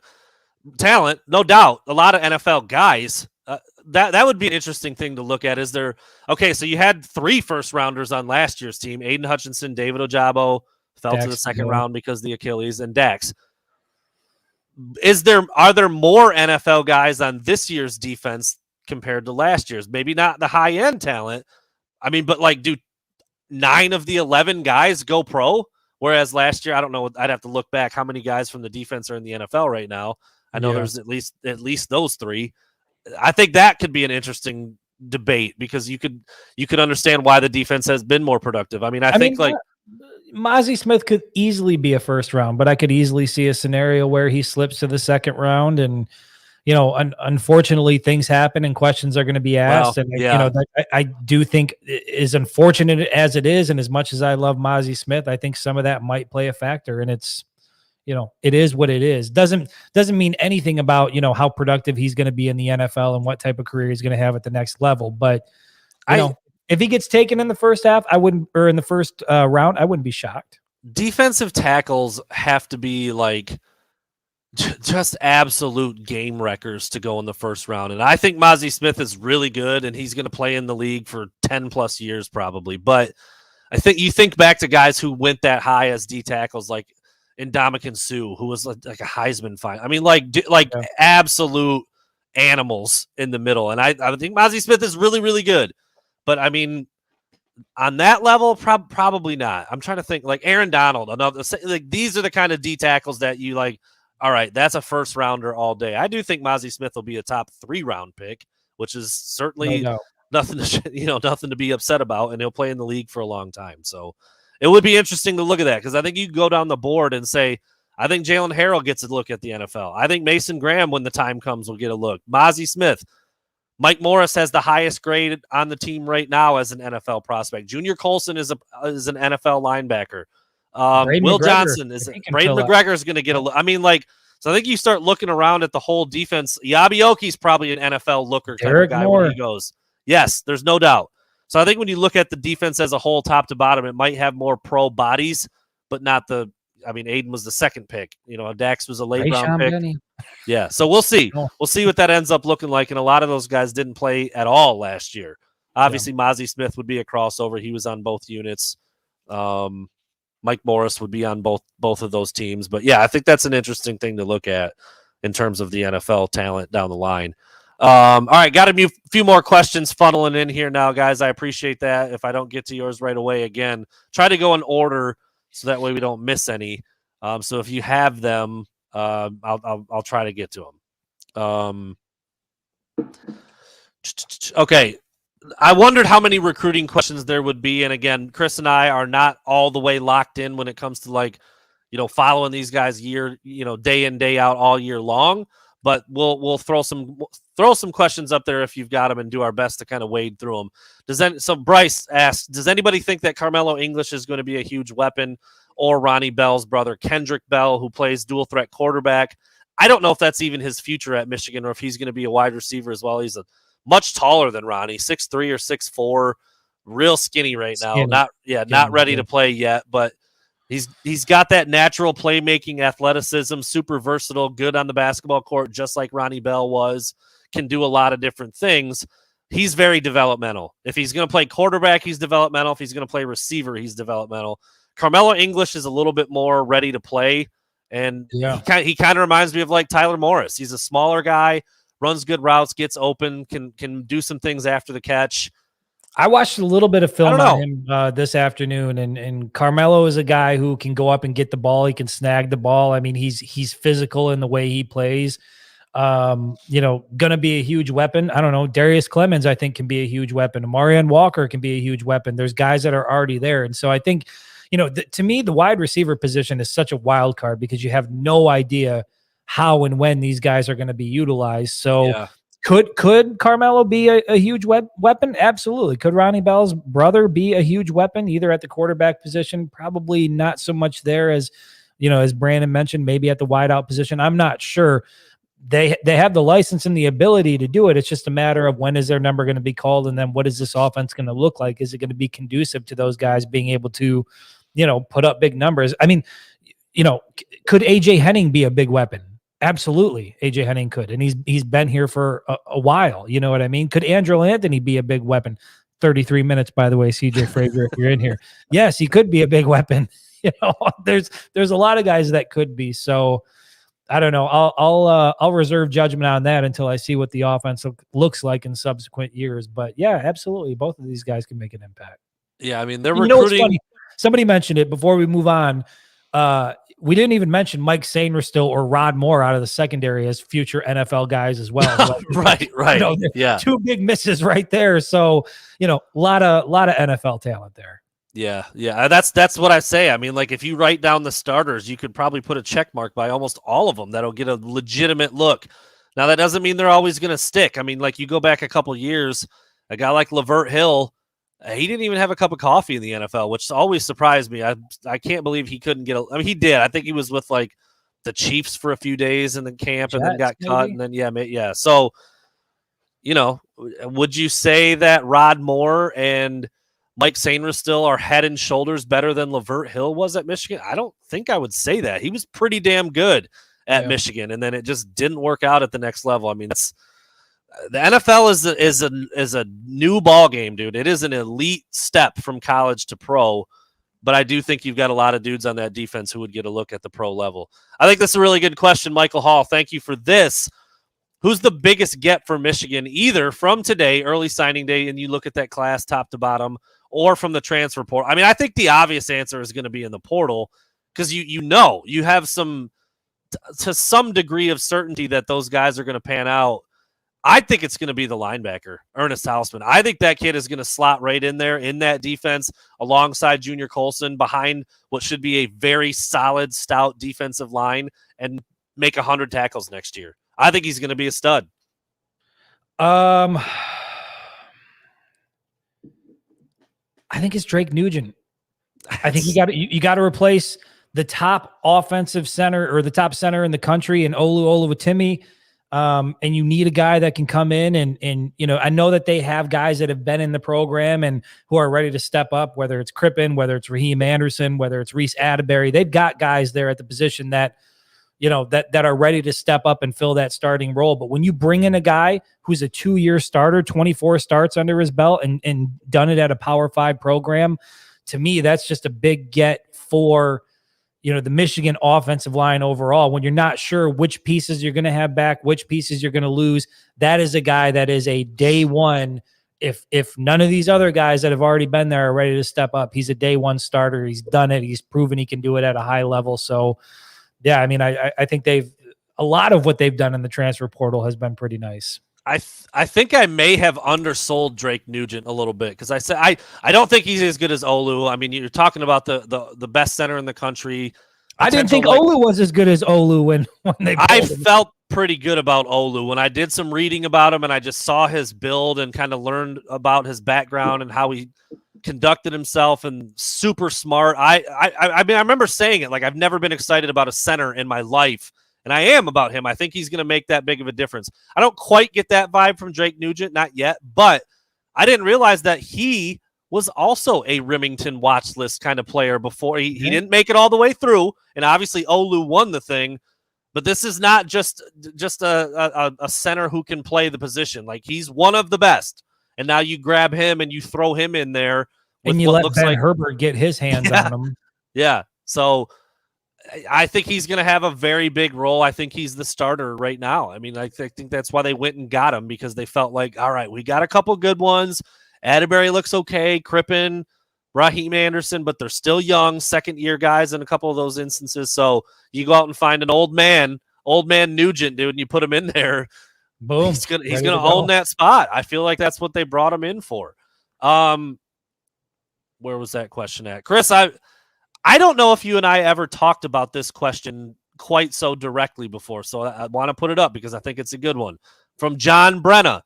talent, no doubt. A lot of NFL guys. That would be an interesting thing to look at. So you had 3 first rounders on last year's team: Aiden Hutchinson, David Ojabo fell to the second round because of the Achilles, and Dax. Are there more NFL guys on this year's defense compared to last year's? Maybe not the high end talent. I mean, but like, do 9 of the 11 guys go pro? Whereas last year, I don't know. I'd have to look back how many guys from the defense are in the NFL right now. I know there's at least those 3. I think that could be an interesting debate because you could understand why the defense has been more productive. I mean, I think Mozzie Smith could easily be a first round, but I could easily see a scenario where he slips to the second round and, unfortunately things happen and questions are going to be asked. I do think, as unfortunate as it is, and as much as I love Mozzie Smith, I think some of that might play a factor, and it's, it is what it is. Doesn't mean anything about, how productive he's going to be in the NFL and what type of career he's going to have at the next level. But, if he gets taken in the first half, or in the first round, I wouldn't be shocked. Defensive tackles have to be like just absolute game wreckers to go in the first round. And I think Mazi Smith is really good, and he's going to play in the league for 10 plus years probably. But I think you think back to guys who went that high as D tackles, like Ndamukong Suh, who was like a Heisman finalist. I mean, like absolute animals in the middle. And I think Mazi Smith is really, really good. But I mean, on that level, probably not. I'm trying to think, like Aaron Donald, another, like these are the kind of D tackles that you like. All right, that's a first rounder all day. I do think Mazi Smith will be a top 3 round pick, which is certainly nothing to nothing to be upset about, and he'll play in the league for a long time. So it would be interesting to look at that, because I think you go down the board and say, I think Jalen Harrell gets a look at the NFL. I think Mason Graham, when the time comes, will get a look. Mazi Smith. Mike Morris has the highest grade on the team right now as an NFL prospect. Junior Colson is an NFL linebacker. Will Johnson Braden McGregor is going to get a look. I mean, like, so I think you start looking around at the whole defense. Yabioki's probably an NFL looker type of guy when he goes. Yes, there's no doubt. So I think when you look at the defense as a whole, top to bottom, it might have more pro bodies, but not the. I mean, Aiden was the second pick. Dax was a late round pick. Benny. Yeah, so we'll see. We'll see what that ends up looking like. And a lot of those guys didn't play at all last year. Obviously, Mazi Smith would be a crossover. He was on both units. Mike Morris would be on both of those teams. But yeah, I think that's an interesting thing to look at in terms of the NFL talent down the line. All right, got a few more questions funneling in here now, guys. I appreciate that. If I don't get to yours right away, again, try to go in order so that way we don't miss any. So if you have them, I'll try to get to them. Okay. I wondered how many recruiting questions there would be. And again, Chris and I are not all the way locked in when it comes to following these guys day in, day out all year long. But we'll throw some questions up there if you've got them and do our best to kind of wade through them. So Bryce asks, does anybody think that Carmelo English is going to be a huge weapon, or Ronnie Bell's brother, Kendrick Bell, who plays dual threat quarterback? I don't know if that's even his future at Michigan, or if he's going to be a wide receiver as well. He's much taller than Ronnie, 6'3" or 6'4", real skinny right now. Not ready to play yet, but he's got that natural playmaking athleticism, super versatile, good on the basketball court, just like Ronnie Bell was, can do a lot of different things. He's very developmental. If he's going to play quarterback, he's developmental. If he's going to play receiver, he's developmental. Carmelo English is a little bit more ready to play, and he kind of reminds me of like Tyler Morris. He's a smaller guy, runs good routes, gets open, can do some things after the catch. I watched a little bit of film on him this afternoon, and Carmelo is a guy who can go up and get the ball. He can snag the ball. I mean, he's physical in the way he plays. Going to be a huge weapon. I don't know. Darius Clemens, I think, can be a huge weapon. Marion Walker can be a huge weapon. There's guys that are already there. And so I think, to me, the wide receiver position is such a wild card because you have no idea how and when these guys are going to be utilized. So could Carmelo be a huge weapon? Absolutely. Could Ronnie Bell's brother be a huge weapon, either at the quarterback position? Probably not so much there as Brandon mentioned, maybe at the wideout position. I'm not sure. They have the license and the ability to do it. It's just a matter of when is their number going to be called, and then what is this offense going to look like? Is it going to be conducive to those guys being able to, put up big numbers? I mean, could AJ Henning be a big weapon? Absolutely, AJ Henning could, and he's been here for a while. You know what I mean? Could Andrew Anthony be a big weapon? 33 minutes, by the way, CJ Frazier, if you're in here. Yes, he could be a big weapon. There's a lot of guys that could be. So I don't know. I'll reserve judgment on that until I see what the offense looks like in subsequent years. But yeah, absolutely, both of these guys can make an impact. Yeah, I mean, they're recruiting. Somebody mentioned it before we move on. We didn't even mention Mike Sainristil or Rod Moore out of the secondary as future NFL guys as well. Right. Yeah, two big misses right there. So a lot of NFL talent there. Yeah. That's what I say. I mean, like, if you write down the starters, you could probably put a check mark by almost all of them that'll get a legitimate look. Now, that doesn't mean they're always going to stick. I mean, like, you go back a couple years, a guy like Lavert Hill, he didn't even have a cup of coffee in the NFL, which always surprised me. I can't believe he couldn't get I mean, he did. I think he was with like the Chiefs for a few days in the camp and then got cut. And then, yeah. So, would you say that Rod Moore and Mike Sainristil are head and shoulders better than Lavert Hill was at Michigan? I don't think I would say that. He was pretty damn good at Michigan, and then it just didn't work out at the next level. I mean, the NFL is a new ball game, dude. It is an elite step from college to pro, but I do think you've got a lot of dudes on that defense who would get a look at the pro level. I think this is a really good question, Michael Hall. Thank you for this. Who's the biggest get for Michigan, either from today, early signing day, and you look at that class top to bottom, or from the transfer portal? I mean, I think the obvious answer is going to be in the portal, because you have to some degree of certainty that those guys are going to pan out. I think it's going to be the linebacker, Ernest Hausman. I think that kid is going to slot right in there in that defense alongside Junior Colson behind what should be a very solid, stout defensive line and make 100 tackles next year. I think he's going to be a stud. I think it's Drake Nugent. I think you got to replace the top offensive center, or the top center in the country, in Olu Oluwatimi. And you need a guy that can come in and I know that they have guys that have been in the program and who are ready to step up, whether it's Crippen, whether it's Raheem Anderson, whether it's Reese Atterbury. They've got guys there at the position that, that are ready to step up and fill that starting role. But when you bring in a guy who's a 2-year starter, 24 starts under his belt, and done it at a Power 5 program, to me, that's just a big get for the Michigan offensive line overall. When you're not sure which pieces you're going to have back, which pieces you're going to lose, that is a guy that is a day one. If none of these other guys that have already been there are ready to step up, he's a day one starter. He's done it. He's proven he can do it at a high level. So, yeah, I mean, I think a lot of what they've done in the transfer portal has been pretty nice. I think I may have undersold Drake Nugent a little bit, because I said I don't think he's as good as Olu. I mean, you're talking about the best center in the country. I didn't think Olu was as good as Olu when they. I felt pretty good about Olu when I did some reading about him, and I just saw his build and kind of learned about his background and how he conducted himself, and super smart. I mean, I remember saying it, like, I've never been excited about a center in my life. And I am about him. I think he's going to make that big of a difference. I don't quite get that vibe from Drake Nugent, not yet, but I didn't realize that he was also a Remington watch list kind of player before. He didn't make it all the way through, and obviously Olu won the thing, but this is not just a center who can play the position. Like, he's one of the best, and now you grab him and you throw him in there. And you let Ben Herbert get his hands on him. Yeah, so I think he's going to have a very big role. I think he's the starter right now. I mean, I think that's why they went and got him, because they felt like, all right, we got a couple good ones. Atterbury looks okay. Crippen, Raheem Anderson, but they're still young, second-year guys in a couple of those instances. So you go out and find an old man Nugent, dude, and you put him in there. Boom. He's gonna own that spot. I feel like that's what they brought him in for. Where was that question at? Chris, I don't know if you and I ever talked about this question quite so directly before, so I want to put it up because I think it's a good one. From John Brenna.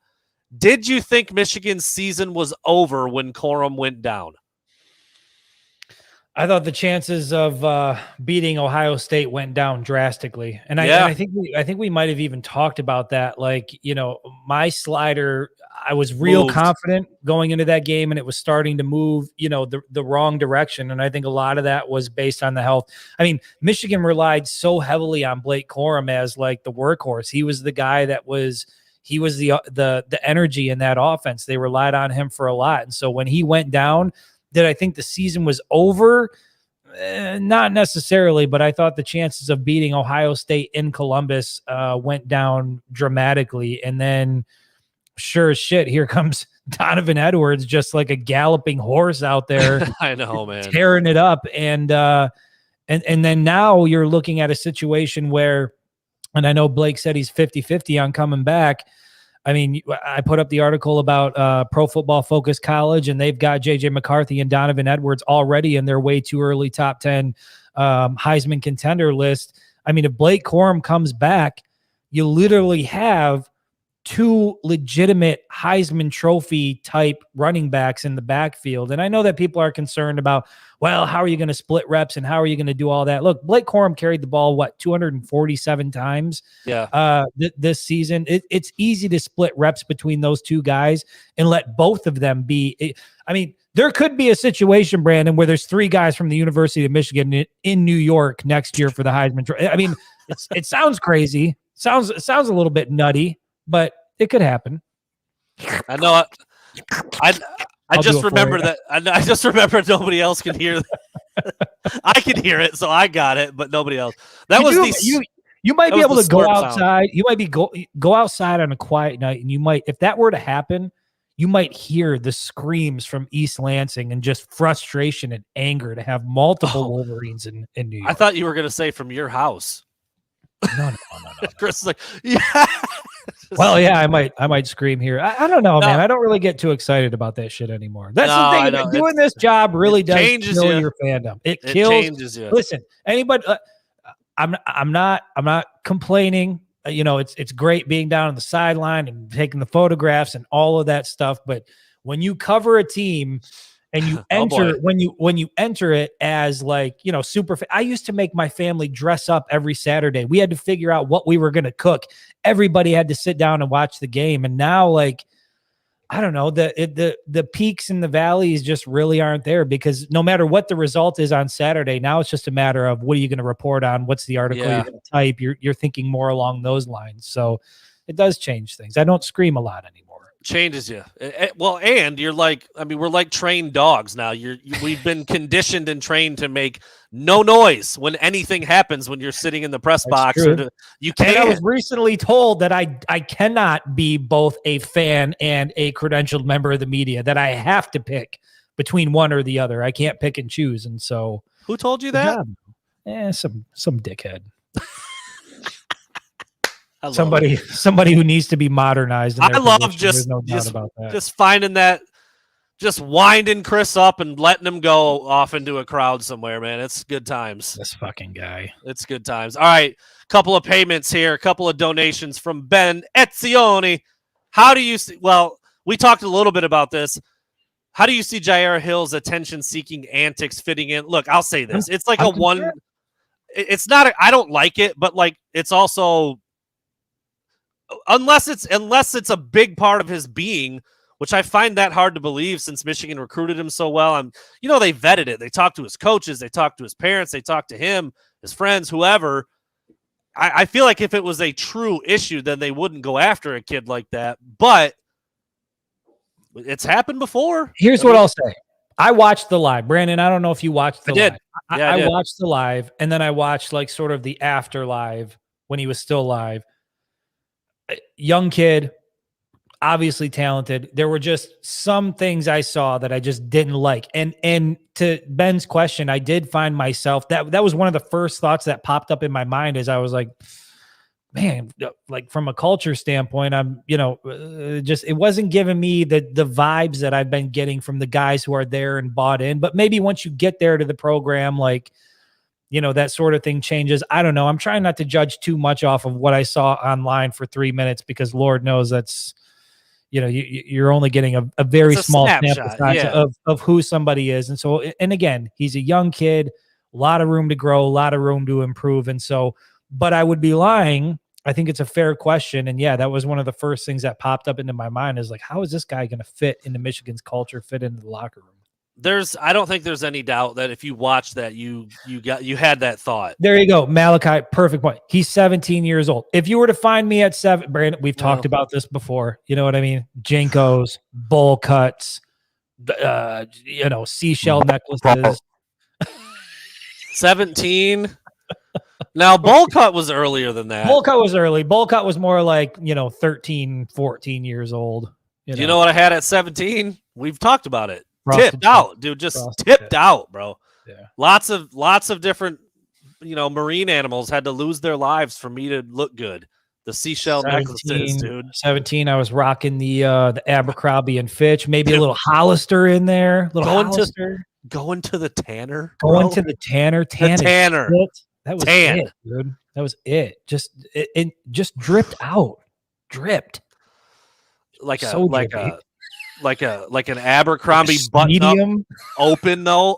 Did you think Michigan's season was over when Corum went down? I thought the chances of beating Ohio State went down drastically. And I think we might have even talked about that. Like, my slider, I was real confident going into that game, and it was starting to move, the wrong direction. And I think a lot of that was based on the health. I mean, Michigan relied so heavily on Blake Corum as like the workhorse. He was the guy that was the energy in that offense. They relied on him for a lot. And so when he went down, did I think the season was over? Not necessarily, but I thought the chances of beating Ohio State in Columbus went down dramatically. And then, sure as shit, here comes Donovan Edwards, just like a galloping horse out there. I know, man, tearing it up. And then now you're looking at a situation where, and I know Blake said he's 50-50 on coming back. I mean, I put up the article about Pro Football Focus College, and they've got J.J. McCarthy and Donovan Edwards already in their way too early top 10 Heisman contender list. I mean, if Blake Corum comes back, you literally have two legitimate Heisman Trophy type running backs in the backfield. And I know that people are concerned about, well, how are you going to split reps and how are you going to do all that? Look, Blake Corum carried the ball, 247 times this season. It's easy to split reps between those two guys and let both of them be. I mean, there could be a situation, Brandon, where there's three guys from the University of Michigan in New York next year for the Heisman Trophy. I mean, it sounds crazy. It sounds a little bit nutty, but it could happen. I know. I I'll just do it for remember you. that. I just remember nobody else can hear. I can hear it, so I got it, but nobody else. That was you might that be was able the to go slurp sound. outside. You might be go outside on a quiet night, and you might, if that were to happen, you might hear the screams from East Lansing and just frustration and anger to have multiple Wolverines in New York. I thought you were going to say from your house. No. Chris is like, yeah. Well, yeah, I might scream here. I don't know, man. I don't really get too excited about that shit anymore. That's the thing. I know. Doing this job really does changes kill you. your fandom. It changes you. Listen, anybody. I'm not complaining. It's great being down on the sideline and taking the photographs and all of that stuff. But when you cover a team and you enter when you enter it as super. I used to make my family dress up every Saturday. We had to figure out what we were going to cook. Everybody had to sit down and watch the game. And now, I don't know, the peaks and the valleys just really aren't there, because no matter what the result is on Saturday, now it's just a matter of what are you going to report on? What's the article you're going to type? You're thinking more along those lines. So it does change things. I don't scream a lot anymore. Changes you. Well, and you're we're like trained dogs now. We've been conditioned and trained to make no noise when anything happens when you're sitting in the press box. You can't. And I was recently told that I cannot be both a fan and a credentialed member of the media, that I have to pick between one or the other. I can't pick and choose. And so who told you that? Some dickhead. Somebody who needs to be modernized. I love just finding that, just winding Chris up and letting him go off into a crowd somewhere, man. It's good times. This fucking guy. It's good times. All right. Couple of payments here, a couple of donations from Ben Etzioni. How do you see, well, we talked a little bit about this. How do you see Jair Hill's attention-seeking antics fitting in? Look, I'll say this. It's like it's not, I don't like it, but it's also, unless it's a big part of his being, which I find that hard to believe since Michigan recruited him so well. They vetted it. They talked to his coaches. They talked to his parents. They talked to him, his friends, whoever. I feel like if it was a true issue, then they wouldn't go after a kid like that. But it's happened before. Here's what I'll say. I watched the live. Brandon, I don't know if you watched the live. I watched the live, and then I watched sort of the after live when he was still live. Young kid, obviously talented. There were just some things I saw that I just didn't like. And to Ben's question, I did find myself that was one of the first thoughts that popped up in my mind as I was like, man, from a culture standpoint, I'm, it wasn't giving me the vibes that I've been getting from the guys who are there and bought in. But maybe once you get there to the program, that sort of thing changes. I don't know. I'm trying not to judge too much off of what I saw online for 3 minutes, because Lord knows that's, you're only getting a very small sample size of who somebody is. And so, and again, he's a young kid, a lot of room to grow, a lot of room to improve. And so, but I would be lying. I think it's a fair question. And yeah, that was one of the first things that popped up into my mind is how is this guy going to fit into Michigan's culture, fit into the locker room? I don't think there's any doubt that if you watch that, you had that thought. There you go. Malachi, perfect point. He's 17 years old. If you were to find me at 7, Brandon, we've talked about this before. You know what I mean? Jinkos, bowl cuts, seashell necklaces. 17. Now, bowl cut was earlier than that. Bowl cut was early. Bowl cut was more 13, 14 years old. You know what I had at 17? We've talked about it. Frosted tipped out, dude. Just tipped out, bro. Yeah. Lots of different, marine animals had to lose their lives for me to look good. The seashell necklaces, dude. 17, I was rocking the Abercrombie and Fitch, maybe a little Hollister in there. Going to the Tanner. Going to the Tanner. Tanner. That was it, dude. That was it. It just dripped out. Dripped. Like an Abercrombie button up,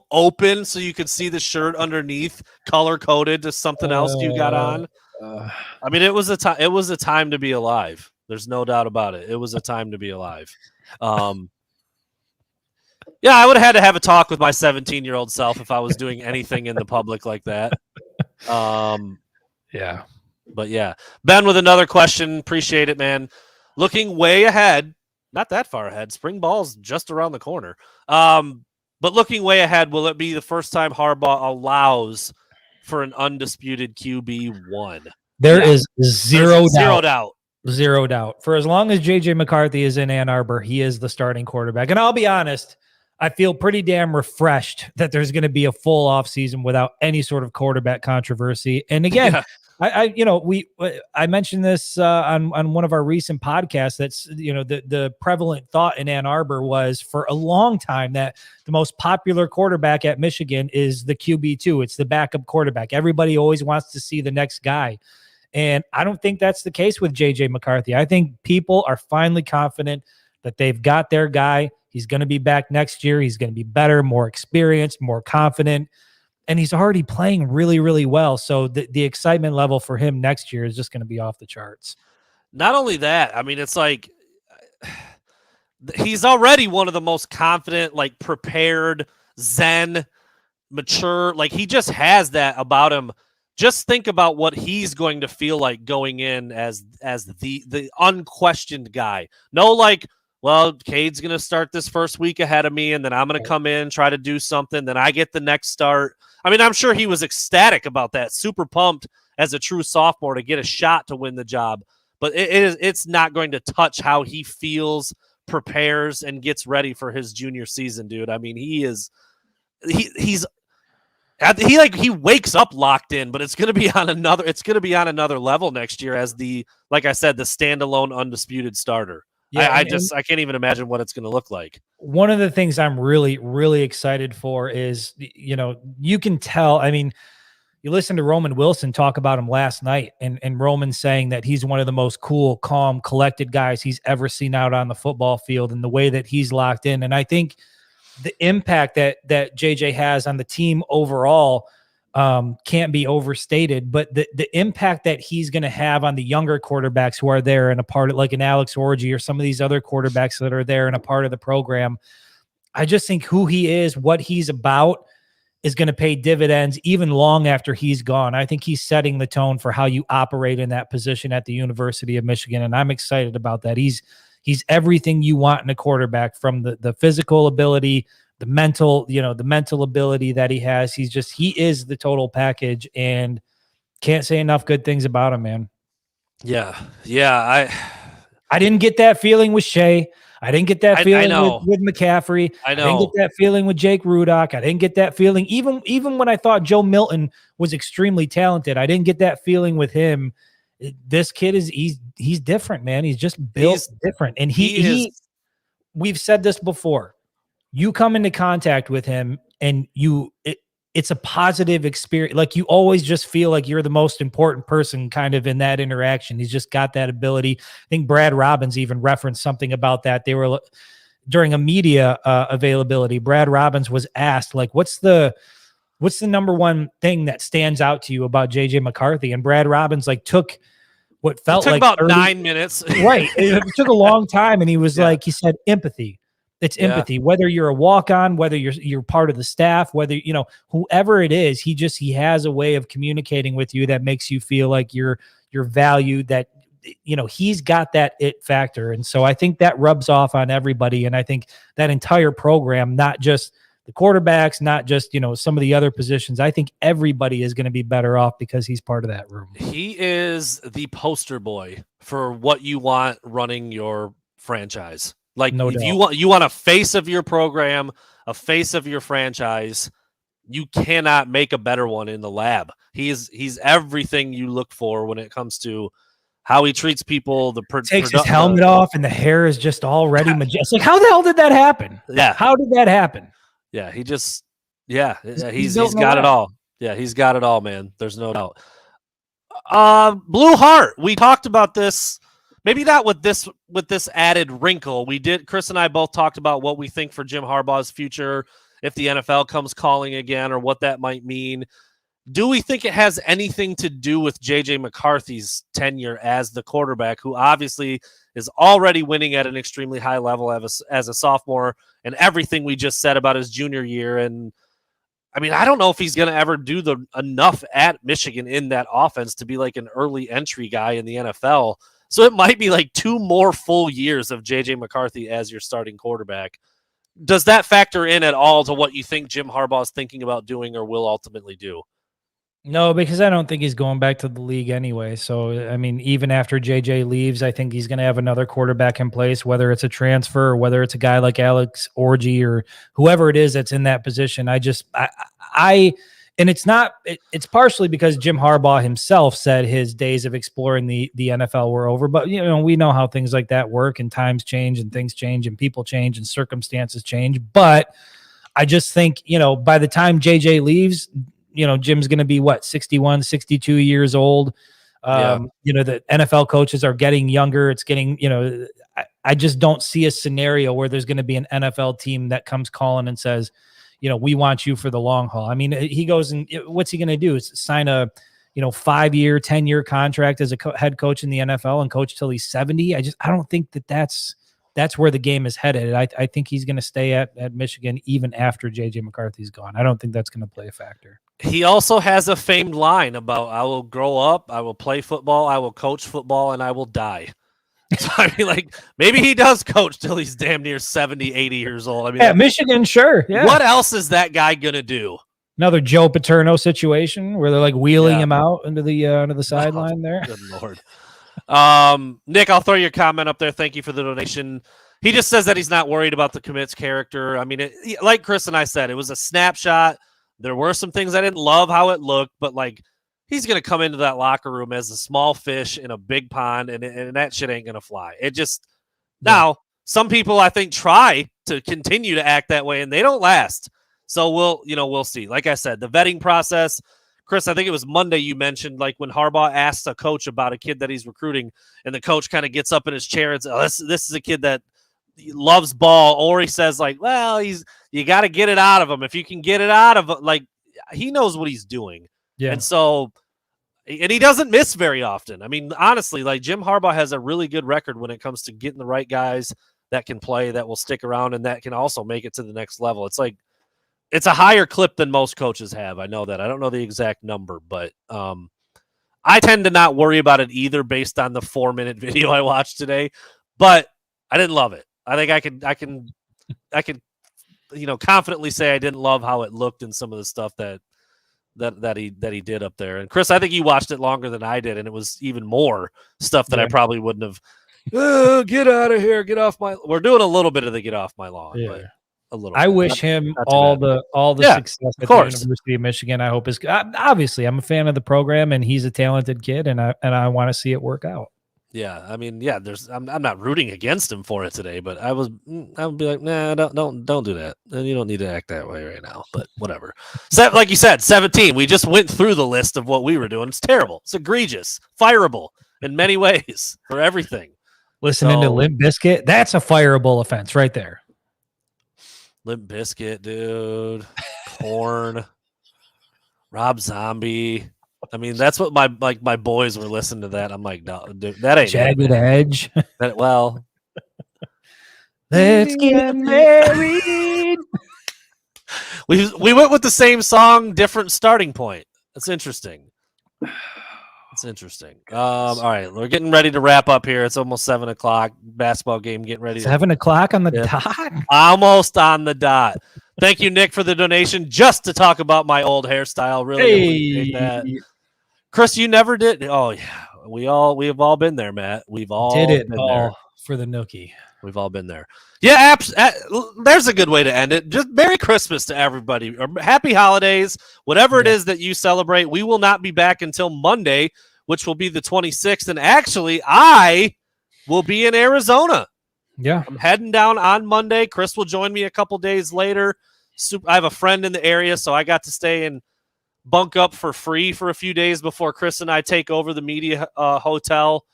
open so you could see the shirt underneath, color coded to something else you got on. I mean, it was a time to be alive. There's no doubt about it. It was a time to be alive. Yeah, I would have had to have a talk with my 17-year-old self if I was doing anything in the public like that. Yeah. But yeah, Ben with another question. Appreciate it, man. Looking way ahead, not that far ahead. Spring ball's just around the corner. But looking way ahead, will it be the first time Harbaugh allows for an undisputed QB1? There is There's zero doubt. Zero doubt. For as long as JJ McCarthy is in Ann Arbor, he is the starting quarterback. And I'll be honest, I feel pretty damn refreshed that there's going to be a full offseason without any sort of quarterback controversy. And again, Yeah. I mentioned this on one of our recent podcasts. That's the prevalent thought in Ann Arbor was for a long time that the most popular quarterback at Michigan is the QB2. It's the backup quarterback. Everybody always wants to see the next guy. And I don't think that's the case with JJ McCarthy. I think people are finally confident that they've got their guy. He's going to be back next year. He's going to be better, more experienced, more confident. And he's already playing really, really well. So the excitement level for him next year is just going to be off the charts. Not only that, I mean, it's like he's already one of the most confident, like prepared, zen, mature. Like he just has that about him. Just think about what he's going to feel like going in as the unquestioned guy. No, like, well, Cade's going to start this first week ahead of me, and then I'm going to come in, try to do something, then I get the next start. I mean, I'm sure he was ecstatic about that, super pumped as a true sophomore to get a shot to win the job. But it's not going to touch how he feels, prepares, and gets ready for his junior season, dude. I mean, he wakes up locked in, but it's going to be on another level next year as like I said, the standalone undisputed starter. Yeah, I can't even imagine what it's going to look like. One of the things I'm really, really excited for is, you can tell, I mean, you listen to Roman Wilson talk about him last night and Roman saying that he's one of the most cool, calm, collected guys he's ever seen out on the football field and the way that he's locked in. And I think the impact that JJ has on the team overall can't be overstated, but the impact that he's going to have on the younger quarterbacks who are there and a part of, like an Alex Orji or some of these other quarterbacks that are there and a part of the program. I just think who he is, what he's about is going to pay dividends even long after he's gone. I think he's setting the tone for how you operate in that position at the University of Michigan. And I'm excited about that. He's everything you want in a quarterback, from the physical ability, the mental ability that he has. He is the total package, and can't say enough good things about him, man. Yeah. I didn't get that feeling with Shea. I didn't get that feeling with McCaffrey. I know. I didn't get that feeling with Jake Rudock. I didn't get that feeling even when I thought Joe Milton was extremely talented. I didn't get that feeling with him. This kid he's different, man. He's just built different. And we've said this before. You come into contact with him and it's a positive experience. Like you always just feel like you're the most important person kind of in that interaction. He's just got that ability. I think Brad Robbins even referenced something about that. They were during a media availability. Brad Robbins was asked, like, what's the number one thing that stands out to you about JJ McCarthy? And Brad Robbins took what felt like about 9 minutes. Right. It took a long time. And he was he said, empathy. It's empathy, whether you're a walk-on, whether you're part of the staff, whether, whoever it is, he has a way of communicating with you that makes you feel like you're valued, that, he's got that it factor. And so I think that rubs off on everybody. And I think that entire program, not just the quarterbacks, not just, some of the other positions, I think everybody is going to be better off because he's part of that room. He is the poster boy for what you want running your franchise. Like, no if doubt. you want a face of your program, a face of your franchise, you cannot make a better one in the lab. He's everything you look for when it comes to how he treats people. Takes his helmet off and the hair is just already majestic. Like, how the hell did that happen? Yeah, how did that happen? Yeah, he's got it all. Yeah, he's got it all, man. There's no doubt. Blue Heart. We talked about this. Maybe not with this added wrinkle. Chris and I both talked about what we think for Jim Harbaugh's future if the NFL comes calling again, or what that might mean. Do we think it has anything to do with JJ McCarthy's tenure as the quarterback, who obviously is already winning at an extremely high level as a sophomore, and everything we just said about his junior year? And I mean, I don't know if he's going to ever do enough at Michigan in that offense to be like an early entry guy in the NFL. So it might be like 2 more full years of J.J. McCarthy as your starting quarterback. Does that factor in at all to what you think Jim Harbaugh is thinking about doing or will ultimately do? No, because I don't think he's going back to the league anyway. So, I mean, even after JJ leaves, I think he's going to have another quarterback in place, whether it's a transfer or whether it's a guy like Alex Orji or whoever it is that's in that position. And it's partially because Jim Harbaugh himself said his days of exploring the NFL were over. But, we know how things like that work, and times change and things change and people change and circumstances change. But I just think, by the time JJ leaves, Jim's going to be 61, 62 years old. The NFL coaches are getting younger. It's getting, I just don't see a scenario where there's going to be an NFL team that comes calling and says, we want you for the long haul. I mean, he goes and what's he going to do? Is sign a, 5-year, 10-year contract as a head coach in the NFL and coach till he's 70. I don't think that's where the game is headed. I think he's going to stay at Michigan even after JJ McCarthy's gone. I don't think that's going to play a factor. He also has a famed line about, I will grow up, I will play football, I will coach football, and I will die. So, I mean, like, maybe he does coach till he's damn near 70, 80 years old. I mean, Michigan, sure. Yeah. What else is that guy going to do? Another Joe Paterno situation where they're like wheeling him out into the sideline there. Good Lord. Nick, I'll throw your comment up there. Thank you for the donation. He just says that he's not worried about the commit's character. I mean, like Chris and I said, it was a snapshot. There were some things I didn't love how it looked, but like, he's going to come into that locker room as a small fish in a big pond, and that shit ain't going to fly. It just now some people I think try to continue to act that way, and they don't last. So we'll see. Like I said, the vetting process. Chris, I think it was Monday you mentioned, like when Harbaugh asks a coach about a kid that he's recruiting, and the coach kind of gets up in his chair and says, this is a kid that loves ball, or he says like, well, you got to get it out of him. If you can get it out of like, he knows what he's doing. Yeah. And so, and he doesn't miss very often. I mean, honestly, like Jim Harbaugh has a really good record when it comes to getting the right guys that can play, that will stick around, and that can also make it to the next level. It's like, it's a higher clip than most coaches have. I know that. I don't know the exact number, but I tend to not worry about it either based on the 4-minute video I watched today, but I didn't love it. I think I can confidently say I didn't love how it looked in some of the stuff that he did up there. And Chris, I think you watched it longer than I did, and it was even more stuff that I probably wouldn't have. Get out of here! Get off my. We're doing a little bit of the get off my lawn, but a little. I wish him all the success at the University of Michigan. I hope obviously I'm a fan of the program, and he's a talented kid, and I want to see it work out. Yeah, I mean, I'm not rooting against him for it today, but I would be like, nah, don't do that. And you don't need to act that way right now. But whatever. So, like you said, 17. We just went through the list of what we were doing. It's terrible. It's egregious, fireable in many ways for everything. Listening to Limp Bizkit, that's a fireable offense right there. Limp Bizkit, dude. Korn, Rob Zombie. I mean, that's what my boys were listening to that. I'm like, no, dude, that ain't Jagged Edge. Let's get married. We went with the same song, different starting point. That's interesting. It's interesting. All right, we're getting ready to wrap up here. It's almost 7:00. Basketball game getting ready. 7:00 on the dot. Almost on the dot. Thank you, Nick, for the donation. Just to talk about my old hairstyle, really appreciate that. Chris, you never did. Oh yeah, we have all been there, Matt. We've all did it been all there. For the nookie. We've all been there. Yeah, there's a good way to end it. Just Merry Christmas to everybody, or Happy Holidays, whatever it is that you celebrate. We will not be back until Monday, which will be the 26th. And actually, I will be in Arizona. Yeah, I'm heading down on Monday. Chris will join me a couple days later. I have a friend in the area, so I got to stay and bunk up for free for a few days before Chris and I take over the media hotel.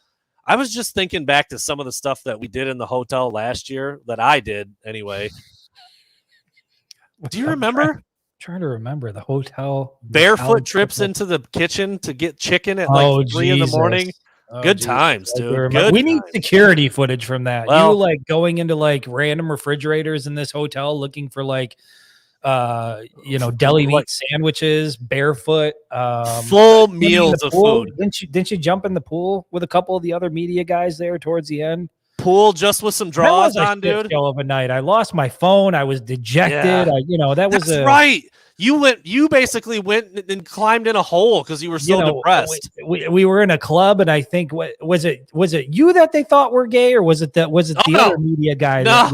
I was just thinking back to some of the stuff that we did in the hotel last year, that I did anyway. Do you remember? Trying to remember the hotel. Barefoot trips into the kitchen to get chicken at like 3 in the morning. Good times, dude. We need security footage from that. Well, you like going into like random refrigerators in this hotel looking for like deli meat sandwiches, barefoot, full meals of food. Didn't you jump in the pool with a couple of the other media guys there towards the end? Pool just with some draws on, dude. Show of a night. I lost my phone. I was dejected. Yeah. That's right. You basically went and climbed in a hole because you were so depressed. We were in a club, and I think was it you that they thought were gay, or was it the other media guy? No.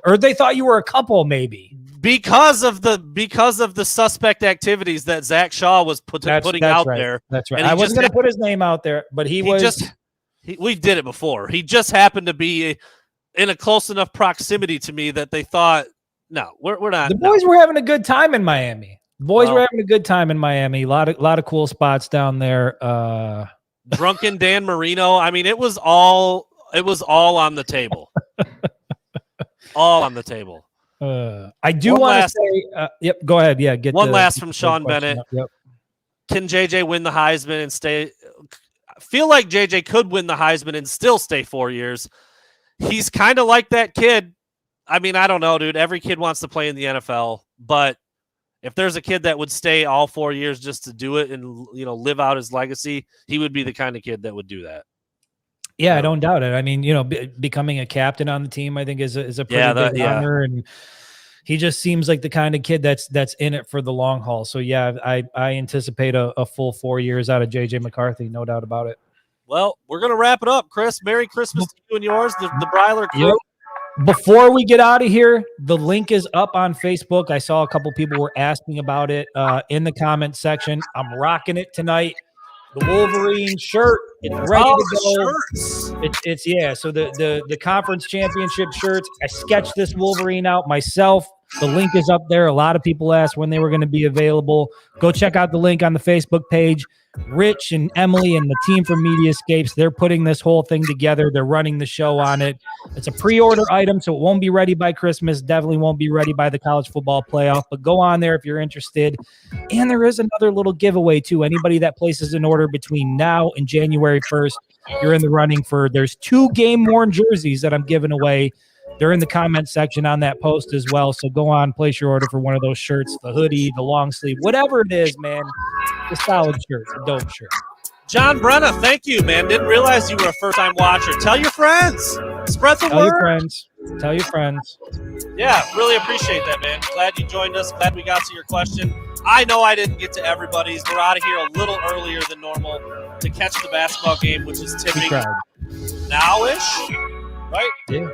Or they thought you were a couple, maybe because of the suspect activities that Zach Shaw was putting out there. That's right. I wasn't going to put his name out there, but we did it before. He just happened to be in a close enough proximity to me that they thought, no, we're not. The boys were having a good time in Miami. A lot of cool spots down there. Drunken Dan Marino. I mean, it was all on the table. All on the Heisman. I do want to say, yep, go ahead. Yeah, get one last from Sean Bennett. Yep. Can JJ win the Heisman and stay? I feel like JJ could win the Heisman and still stay 4 years. He's kind of like that kid. I mean, I don't know, dude. Every kid wants to play in the NFL, but if there's a kid that would stay all 4 years just to do it and live out his legacy, he would be the kind of kid that would do that. Yeah, I don't doubt it. I mean, becoming a captain on the team, I think is a pretty big honor, and he just seems like the kind of kid that's in it for the long haul. So yeah, I anticipate a full 4 years out of JJ McCarthy, no doubt about it. Well, we're gonna wrap it up, Chris. Merry Christmas to you and yours, the Breiler crew. Yep. Before we get out of here, the link is up on Facebook. I saw a couple people were asking about it in the comment section. I'm rocking it tonight. The Wolverine shirt, it's ready to go. It's so the conference championship shirts. I sketched this Wolverine out myself. The link is up there. A lot of people asked when they were going to be available. Go check out the link on the Facebook page. Rich and Emily and the team from Mediascapes, they're putting this whole thing together. They're running the show on it. It's a pre-order item, so it won't be ready by Christmas. Definitely won't be ready by the college football playoff, but go on there if you're interested. And there is another little giveaway too. Anybody that places an order between now and January 1st, you're in the running there's 2 game-worn jerseys that I'm giving away. They're in the comment section on that post as well. So go on, place your order for one of those shirts, the hoodie, the long sleeve, whatever it is, man. A solid shirt, a dope shirt. John Brenna, thank you, man. Didn't realize you were a first-time watcher. Tell your friends. Spread the word. Tell your friends. Yeah, really appreciate that, man. Glad you joined us. Glad we got to your question. I know I didn't get to everybody's. We're out of here a little earlier than normal to catch the basketball game, which is tipping now-ish, right? Yeah.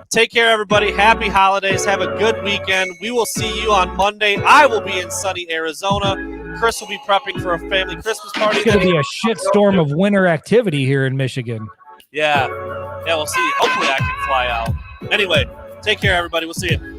Take care, everybody. Happy holidays. Have a good weekend. We will see you on Monday. I will be in sunny Arizona. Chris will be prepping for a family Christmas party. It's going to be a shitstorm of winter activity here in Michigan. Yeah, we'll see. Hopefully I can fly out. Anyway, take care, everybody. We'll see you.